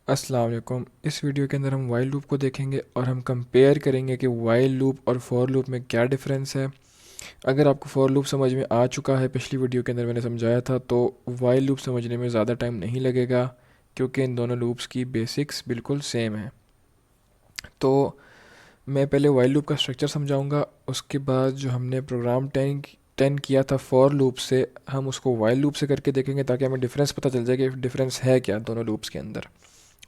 अस्सलाम वालेकुम। इस वीडियो के अंदर हम वाइल लूप को देखेंगे और हम कंपेयर करेंगे कि वाइल लूप और फॉर लूप में क्या डिफरेंस है। अगर आपको फॉर लूप समझ में आ चुका है, पिछली वीडियो के अंदर मैंने समझाया था, तो वाइल लूप समझने में ज़्यादा टाइम नहीं लगेगा क्योंकि इन दोनों लूप्स की बेसिक्स बिल्कुल सेम है। तो मैं पहले वाइल लूप का स्ट्रक्चर समझाऊंगा, उसके बाद जो हमने प्रोग्राम टेन किया था फॉर लूप से, हम उसको वाइल लूप से करके देखेंगे ताकि हमें डिफरेंस पता चल जाए कि डिफरेंस है क्या दोनों लूप्स के अंदर,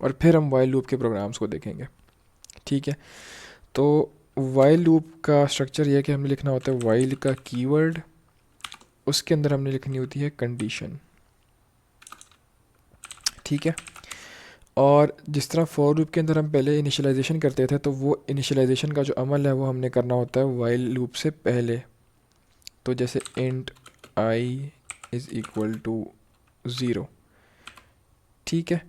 और फिर हम वाइल लूप के प्रोग्राम्स को देखेंगे। ठीक है, तो वाइल लूप का स्ट्रक्चर यह है कि हमने लिखना होता है वाइल का कीवर्ड, उसके अंदर हमने लिखनी होती है कंडीशन। ठीक है, और जिस तरह फॉर लूप के अंदर हम पहले इनिशियलाइजेशन करते थे, तो वो इनिशियलाइजेशन का जो अमल है वो हमने करना होता है वाइल लूप से पहले। तो जैसे int i is equal to zero. ठीक है,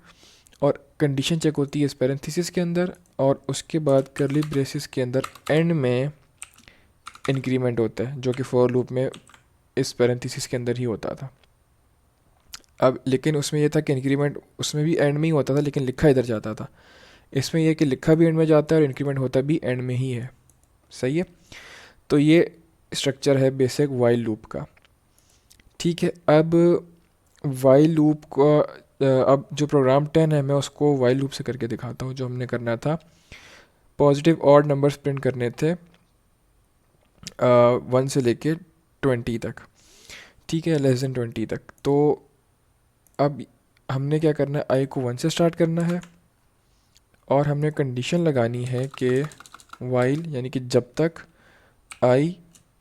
और कंडीशन चेक होती है इस पैरेंथेसिस के अंदर, और उसके बाद करली ब्रेसिस के अंदर एंड में इंक्रीमेंट होता है, जो कि फॉर लूप में इस पैरेंथेसिस के अंदर ही होता था। अब लेकिन उसमें यह था कि इंक्रीमेंट उसमें भी एंड में ही होता था, लेकिन लिखा इधर जाता था। इसमें यह कि लिखा भी एंड में जाता है और इंक्रीमेंट होता भी एंड में ही है। सही है, तो ये स्ट्रक्चर है बेसिक वाइल लूप का। ठीक है, अब वाइल लूप का अब जो प्रोग्राम 10 है मैं उसको वाइल लूप से करके दिखाता हूँ। जो हमने करना था, पॉजिटिव ऑड नंबर्स प्रिंट करने थे 1 से लेके 20 तक। ठीक है, लेस देन 20 तक। तो अब हमने क्या करना है, आई को 1 से स्टार्ट करना है और हमने कंडीशन लगानी है कि वाइल यानी कि जब तक आई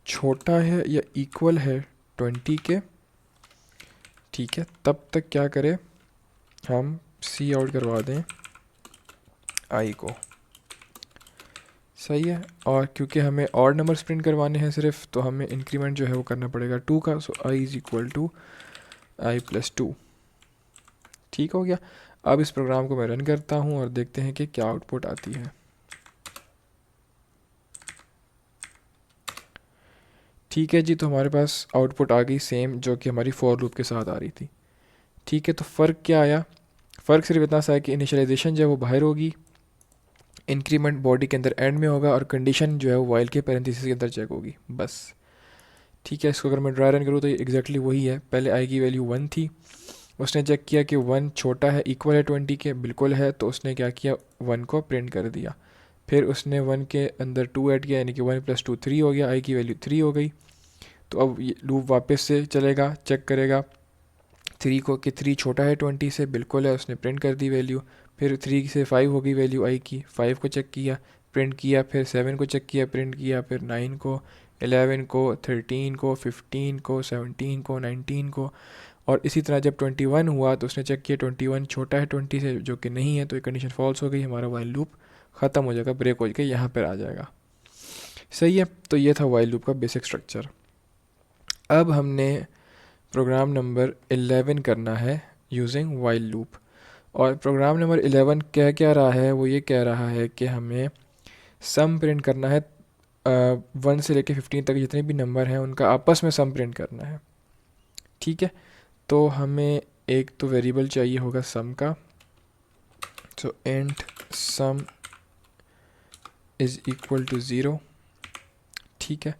छोटा है या इक्वल है 20 के, ठीक है, तब तक क्या करें, हम सी आउट करवा दें आई को। सही है, और क्योंकि हमें ऑड नंबर्स प्रिंट करवाने हैं सिर्फ, तो हमें इंक्रीमेंट जो है वो करना पड़ेगा 2 का। So i is equal to i plus 2। ठीक हो गया। अब इस प्रोग्राम को मैं रन करता हूँ और देखते हैं कि क्या आउटपुट आती है। ठीक है जी, तो हमारे पास आउटपुट आ गई सेम जो कि हमारी फॉर लूप के साथ आ रही थी। ठीक है, तो फ़र्क क्या आया? फ़र्क सिर्फ इतना सा है कि इनिशियलाइजेशन जो है वो बाहर होगी, इंक्रीमेंट बॉडी के अंदर एंड में होगा, और कंडीशन जो है वो वाइल के पैरेंथेसिस के अंदर चेक होगी, बस। ठीक है, इसको अगर मैं ड्राई रन करूँ तो ये एग्जैक्टली वही है। पहले आई की वैल्यू 1 थी, उसने चेक किया कि 1 छोटा है, इक्वल है 20 के, बिल्कुल है, तो उसने क्या किया, 1 को प्रिंट कर दिया। फिर उसने 1 के अंदर 2 ऐड किया, यानी कि 1 + 2 3 हो गया, आई की वैल्यू 3 हो गई। तो अब ये लूप वापस से चलेगा, चेक करेगा 3 को कि 3 छोटा है 20 से, बिल्कुल है, उसने प्रिंट कर दी वैल्यू। फिर 3 से 5 हो गई वैल्यू आई की, 5 को चेक किया, प्रिंट किया, फिर 7 को चेक किया, प्रिंट किया, फिर 9 को, 11 को, 13 को, 15 को, 17 को, 19 को, और इसी तरह जब 21 हुआ तो उसने चेक किया 21 छोटा है 20 से, जो कि नहीं है, तो ये कंडीशन फॉल्स हो गई, हमारा वाइल लूप ख़त्म हो जाएगा, ब्रेक हो जाएगा, यहाँ पर आ जाएगा। सही है, तो ये था वाइल लूप का बेसिक स्ट्रक्चर। अब हमने प्रोग्राम नंबर 11 करना है यूजिंग वाइल लूप, और प्रोग्राम नंबर 11 कह क्या रहा है, वो ये कह रहा है कि हमें सम प्रिंट करना है। 1 से लेके 15 तक जितने भी नंबर हैं उनका आपस में सम प्रिंट करना है। ठीक है, तो हमें एक तो वेरिएबल चाहिए होगा सम का, so int sum is equal to 0। ठीक है,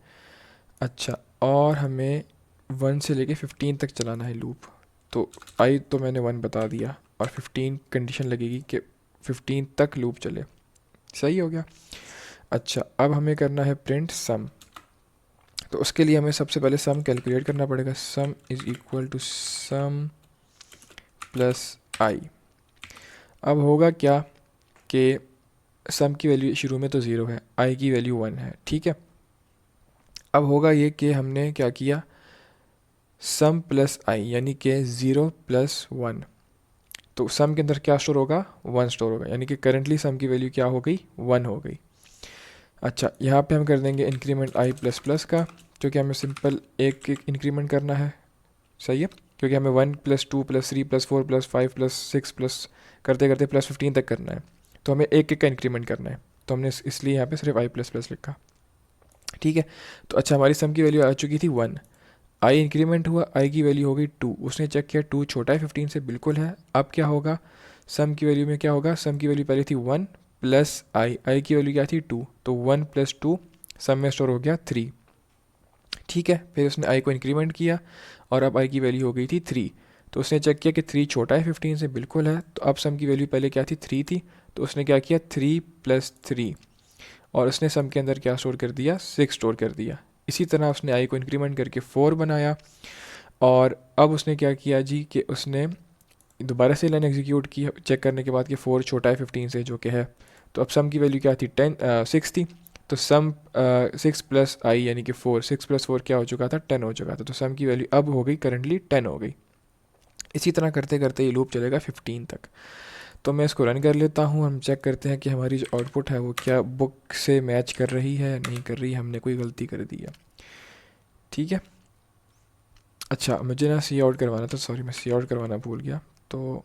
अच्छा, और हमें 1 से लेके 15 तक चलाना है लूप। तो आई तो मैंने 1 बता दिया, और 15 कंडीशन लगेगी कि 15 तक लूप चले। सही हो गया। अच्छा, अब हमें करना है प्रिंट सम, तो उसके लिए हमें सबसे पहले सम कैलकुलेट करना पड़ेगा। Sum is equal to sum plus i. अब होगा क्या कि सम की वैल्यू शुरू में तो 0 है, आई की वैल्यू 1 है। ठीक है, अब होगा ये कि हमने क्या किया, सम प्लस आई यानी कि 0 + 1, तो सम के अंदर क्या स्टोर होगा, 1 स्टोर होगा, यानी कि करंटली सम की वैल्यू क्या हो गई, 1 हो गई। अच्छा, यहाँ पे हम कर देंगे इंक्रीमेंट आई प्लस प्लस का, क्योंकि हमें सिंपल एक एक इंक्रीमेंट करना है। सही है, क्योंकि हमें 1 + 2 + 3 + 4 + 5 + 6 प्लस करते करते +15 तक करना है, तो हमें एक एक का इंक्रीमेंट करना है, तो हमने इसलिए यहाँ पे सिर्फ आई प्लस प्लस लिखा। ठीक है, तो अच्छा, हमारी सम की वैल्यू आ चुकी थी 1। आई इंक्रीमेंट हुआ, आई की वैल्यू हो गई 2, उसने चेक किया 2 छोटा है 15 से, बिल्कुल है। अब क्या होगा, सम की वैल्यू में क्या होगा, सम की वैल्यू पहले थी 1 प्लस आई की वैल्यू क्या थी 2, तो 1 प्लस 2 सम में स्टोर हो गया 3। ठीक है, फिर उसने आई को इंक्रीमेंट किया और अब आई की वैल्यू हो गई थी 3, तो उसने चेक किया कि 3 छोटा है 15 से, बिल्कुल है। तो अब सम की वैल्यू पहले क्या थी 3 थी, तो उसने क्या किया 3 प्लस 3 और उसने सम के अंदर क्या स्टोर कर दिया, 6 स्टोर कर दिया। इसी तरह उसने आई को इंक्रीमेंट करके 4 बनाया और अब उसने क्या किया जी कि उसने दोबारा से लाइन एग्जीक्यूट की चेक करने के बाद कि 4 छोटा है 15 से, जो कि है। तो अब सम की वैल्यू क्या थी 6 थी, तो सम 6 प्लस आई यानी कि 4, 6 प्लस 4 क्या हो चुका था 10 हो चुका था, तो सम की वैल्यू अब हो गई करंटली 10 हो गई। इसी तरह करते करते ये लूप चलेगा 15 तक। तो मैं इसको रन कर लेता हूँ, हम चेक करते हैं कि हमारी जो आउटपुट है वो क्या बुक से मैच कर रही है, नहीं कर रही, हमने कोई गलती कर दी है। ठीक है, अच्छा मुझे ना सी आउट करवाना था, सॉरी मैं सी आउट करवाना भूल गया, तो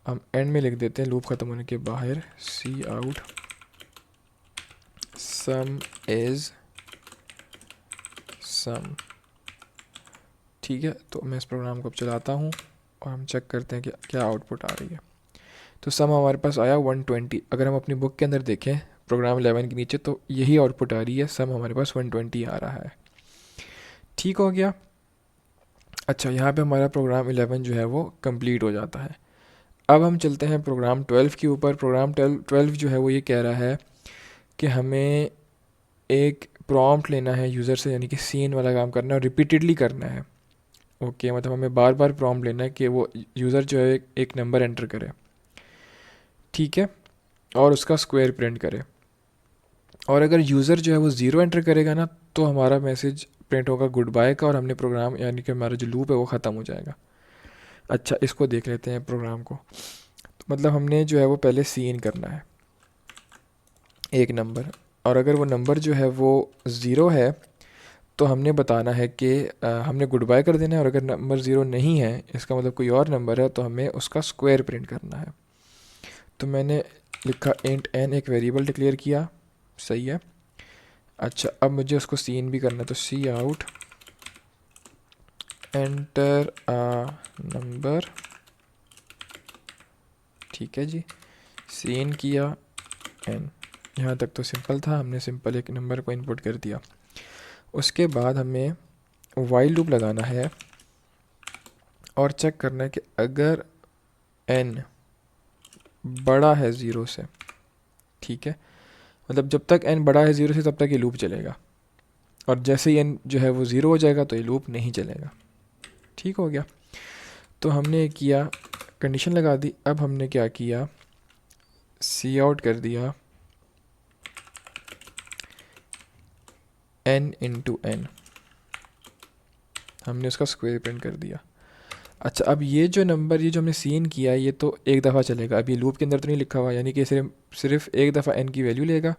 हम एंड में लिख देते हैं लूप ख़त्म होने के बाहर सी आउट सम इज़ सम। ठीक है, तो मैं इस प्रोग्राम को अब चलाता हूँ और हम चेक करते हैं कि क्या आउटपुट आ रही है। तो सम हमारे पास आया 120। अगर हम अपनी बुक के अंदर देखें प्रोग्राम 11 के नीचे तो यही आउटपुट आ रही है, सम हमारे पास 120 आ रहा है। ठीक हो गया। अच्छा, यहाँ पे हमारा प्रोग्राम 11 जो है वो कंप्लीट हो जाता है। अब हम चलते हैं प्रोग्राम 12 के ऊपर। प्रोग्राम 12 जो है वो ये कह रहा है कि हमें एक प्रॉम्प्ट लेना है यूज़र से, यानी कि सीन वाला काम करना है और रिपीटेडली करना है। ओके, मतलब हमें बार बार प्रॉम्प्ट लेना है कि वो यूज़र जो है एक नंबर एंटर करे, ठीक है, और उसका स्क्वायर प्रिंट करे। और अगर यूज़र जो है वो ज़ीरो एंटर करेगा ना तो हमारा मैसेज प्रिंट होगा गुड बाय का और हमने प्रोग्राम यानी कि हमारा जो लूप है वो ख़त्म हो जाएगा। अच्छा, इसको देख लेते हैं प्रोग्राम को। तो मतलब हमने जो है वो पहले सीन करना है एक नंबर, और अगर वो नंबर जो है वो ज़ीरो है तो हमने बताना है कि हमने गुड बाय कर देना है, और अगर नंबर ज़ीरो नहीं है, इसका मतलब कोई और नंबर है, तो हमें उसका स्क्वायर प्रिंट करना है। तो मैंने लिखा इंट एन, एक वेरिएबल डिक्लेयर किया, सही है। अच्छा, अब मुझे उसको सीन भी करना है, तो सी आउट एंटर नंबर, ठीक है जी, सीन किया एन। यहाँ तक तो सिंपल था, हमने सिंपल एक नंबर को इनपुट कर दिया। उसके बाद हमें वाइल लूप लगाना है और चेक करना है कि अगर एन बड़ा है ज़ीरो से, ठीक है, मतलब जब तक एन बड़ा है ज़ीरो से तब तक ये लूप चलेगा, और जैसे ही एन जो है वो ज़ीरो हो जाएगा तो ये लूप नहीं चलेगा। ठीक हो गया। तो हमने किया, कंडीशन लगा दी। अब हमने क्या किया, सी आउट कर दिया एन इंटू एन, हमने उसका स्क्वायर प्रिंट कर दिया। अच्छा, अब ये जो नंबर ये जो हमने सीन किया ये तो एक दफ़ा चलेगा, अब ये लूप के अंदर तो नहीं लिखा हुआ, यानी कि सिर्फ सिर्फ एक दफ़ा एन की वैल्यू लेगा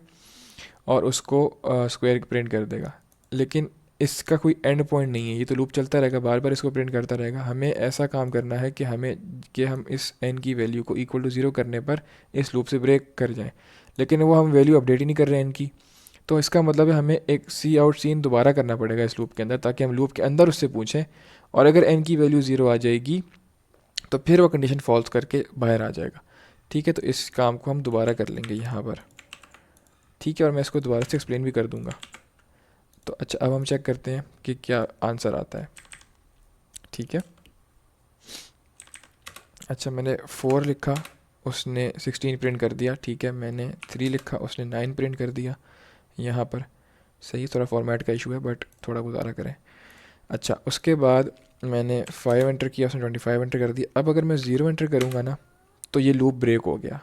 और उसको स्क्वायर प्रिंट कर देगा, लेकिन इसका कोई एंड पॉइंट नहीं है, ये तो लूप चलता रहेगा, बार बार इसको प्रिंट करता रहेगा। हमें ऐसा काम करना है कि हम इस एन की वैल्यू को इक्वल टू ज़ीरो करने पर इस लूप से ब्रेक कर जाएं, लेकिन वो हम वैल्यू अपडेट ही नहीं कर रहे हैं एन की। तो इसका मतलब है हमें एक सी आउट सीन दोबारा करना पड़ेगा इस लूप के अंदर, ताकि हम लूप के अंदर उससे पूछें, और अगर एन की वैल्यू ज़ीरो आ जाएगी तो फिर वो कंडीशन फॉल्स करके बाहर आ जाएगा। ठीक है, तो इस काम को हम दोबारा कर लेंगे यहाँ पर, ठीक है, और मैं इसको दोबारा से एक्सप्लेन भी कर दूँगा। तो अच्छा, अब हम चेक करते हैं कि क्या आंसर आता है। ठीक है, अच्छा मैंने 4 लिखा, उसने 16 प्रिंट कर दिया, ठीक है, मैंने 3 लिखा, उसने 9 प्रिंट कर दिया यहाँ पर। सही, थोड़ा फॉर्मेट का इशू है बट थोड़ा गुजारा करें। अच्छा, उसके बाद मैंने 5 एंटर किया, उसने 25 एंटर कर दिया। अब अगर मैं 0 एंटर करूँगा ना तो ये लूप ब्रेक हो गया।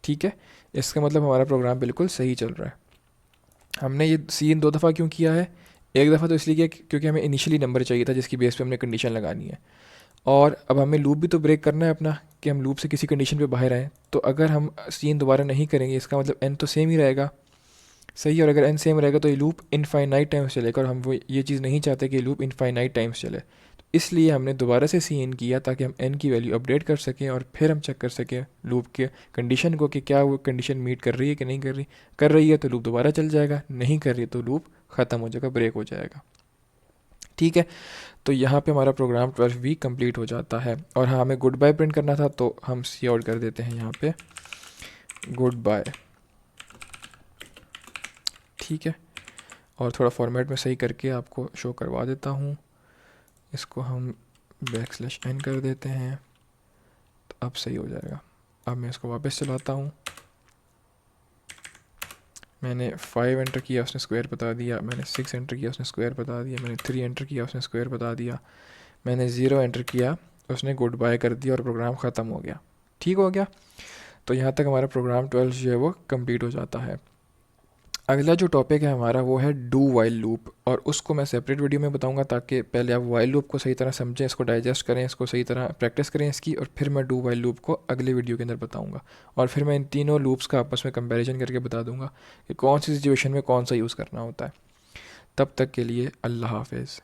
ठीक है, इसका मतलब हमारा प्रोग्राम बिल्कुल सही चल रहा है। हमने ये सीन 2 दफ़ा क्यों किया है, एक दफ़ा तो इसलिए किया क्योंकि हमें इनिशियली नंबर चाहिए था जिसकी बेस पे हमने कंडीशन लगानी है, और अब हमें लूप भी तो ब्रेक करना है अपना, कि हम लूप से किसी कंडीशन पे बाहर आएँ। तो अगर हम सीन दोबारा नहीं करेंगे इसका मतलब एन तो सेम ही रहेगा, सही है, और अगर एन सेम रहेगा तो ये लूप इनफाइनाइट टाइम्स चलेगा, और हम वो ये चीज़ नहीं चाहते कि लूप इनफाइनाइट टाइम्स चले। तो इसलिए हमने दोबारा से सी इन किया ताकि हम एन की वैल्यू अपडेट कर सकें और फिर हम चेक कर सकें लूप के कंडीशन को कि क्या वो कंडीशन मीट कर रही है कि नहीं कर रही। कर रही है तो लूप दोबारा चल जाएगा, नहीं कर रही है तो लूप ख़त्म हो जाएगा, ब्रेक हो जाएगा। ठीक है, तो यहाँ पे हमारा प्रोग्राम 12 भी कंप्लीट हो जाता है। और हाँ, हमें गुड बाय प्रिंट करना था तो हम सी आउट कर देते हैं यहाँ पे गुड बाय। ठीक है, और थोड़ा फॉर्मेट में सही करके आपको शो करवा देता हूँ। इसको हम \n कर देते हैं, तो अब सही हो जाएगा। अब मैं इसको वापस चलाता हूँ। मैंने 5 एंटर किया, उसने स्क्वायर बता दिया। मैंने 6 एंटर किया, उसने स्क्वायर बता दिया। मैंने 3 एंटर किया, उसने स्क्वायर बता दिया। मैंने 0 एंटर किया, उसने गुड बाय कर दिया और प्रोग्राम ख़त्म हो गया। ठीक हो गया। तो यहाँ तक हमारा प्रोग्राम 12 जो है वो कंप्लीट हो जाता है। अगला जो टॉपिक है हमारा वो है डू वाइल लूप, और उसको मैं सेपरेट वीडियो में बताऊंगा, ताकि पहले आप वाइल लूप को सही तरह समझें, इसको डाइजेस्ट करें, इसको सही तरह प्रैक्टिस करें इसकी, और फिर मैं डू वाइल लूप को अगले वीडियो के अंदर बताऊंगा। और फिर मैं इन तीनों लूप्स का आपस में कंपैरिजन करके बता दूंगा कि कौन सी सिचुएशन में कौन सा यूज़ करना होता है। तब तक के लिए अल्लाह हाफिज़।